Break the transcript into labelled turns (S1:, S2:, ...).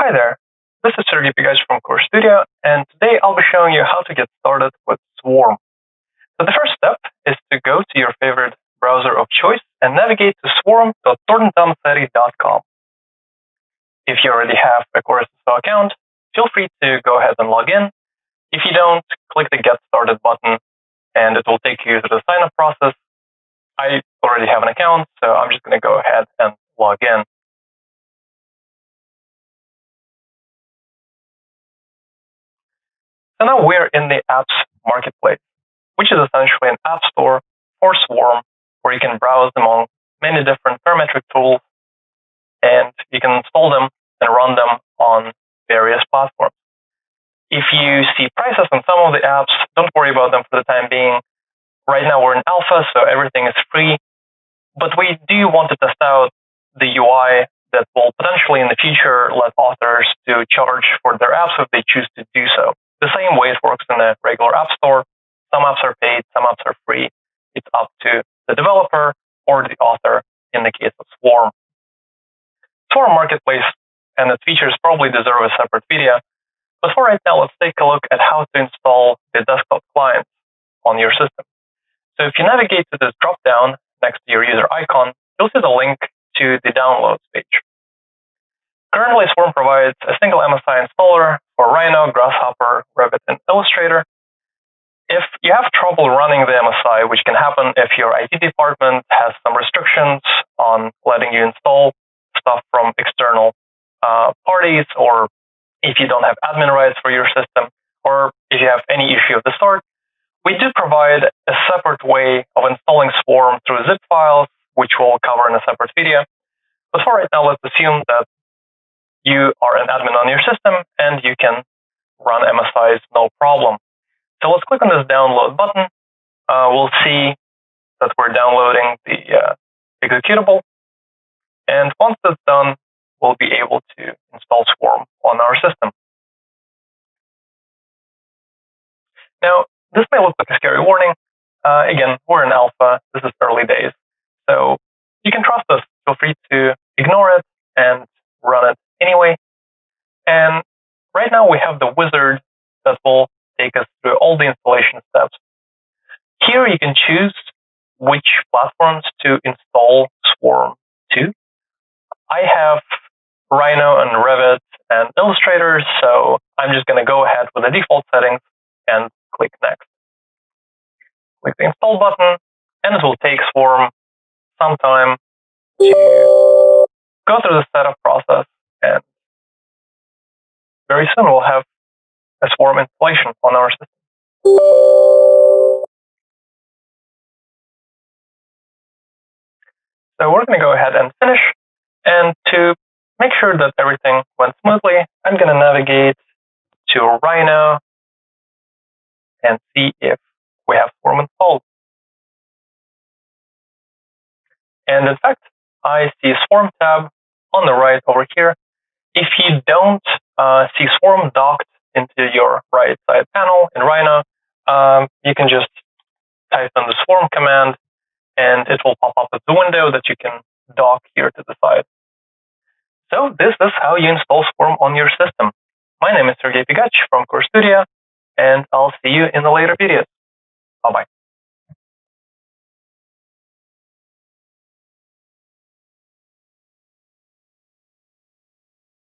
S1: Hi there, this is Sergey Pigach from Core Studio, and today I'll be showing you how to get started with Swarm. So the first step is to go to your favorite browser of choice and navigate to swarm.thorntontomasetti.com. If you already have a Core SSO account, feel free to go ahead and log in. If you don't, click the Get Started button, and it will take you to the sign-up process. I already have an account, so I'm just going to go ahead and log in. So now we're in the apps marketplace, which is essentially an app store for Swarm, where you can browse among many different parametric tools, and you can install them and run them on various platforms. If you see prices on some of the apps, don't worry about them for the time being. Right now we're in alpha, so everything is free, but we do want to test out the UI that will potentially in the future let authors to charge for their apps if they choose to do so. The same way it works in a regular app store. Some apps are paid, some apps are free. It's up to the developer or the author in the case of Swarm. Swarm Marketplace and its features probably deserve a separate video, but for right now, let's take a look at how to install the desktop clients on your system. So if you navigate to this drop-down next to your user icon, you'll see the link to the downloads page. Currently, Swarm provides a single MSI installer for Rhino, Grasshopper, Revit, and Illustrator. If you have trouble running the MSI, which can happen if your IT department has some restrictions on letting you install stuff from external parties, or if you don't have admin rights for your system, or if you have any issue of the sort, we do provide a separate way of installing Swarm through zip files, which we'll cover in a separate video. But for right now, let's assume that you are an admin on your system and you can run MSIs no problem. So let's click on this download button. We'll see that we're downloading the executable. And once that's done, we'll be able to install Swarm on our system. Now, this may look like a scary warning. Again, we're in alpha. This is early days. So you can trust us. Feel free to ignore it and run it anyway. And right now we have the wizard that will take us through all the installation steps. Here you can choose which platforms to install Swarm to. I have Rhino and Revit and Illustrator, so I'm just going to go ahead with the default settings and click Next. Click the Install button, and it will take Swarm some time to go through the setup process, and very soon we'll have a Swarm installation on our system. So we're going to go ahead and finish, and to make sure that everything went smoothly, I'm going to navigate to Rhino and see if we have Swarm installed. And in fact, I see Swarm tab on the right over here. If you don't see Swarm docked into your right side panel in Rhino, you can just type in the Swarm command, and it will pop up as a window that you can dock here to the side. So this is how you install Swarm on your system. My name is Sergey Pigach from Core Studio, and I'll see you in the later videos. Bye-bye.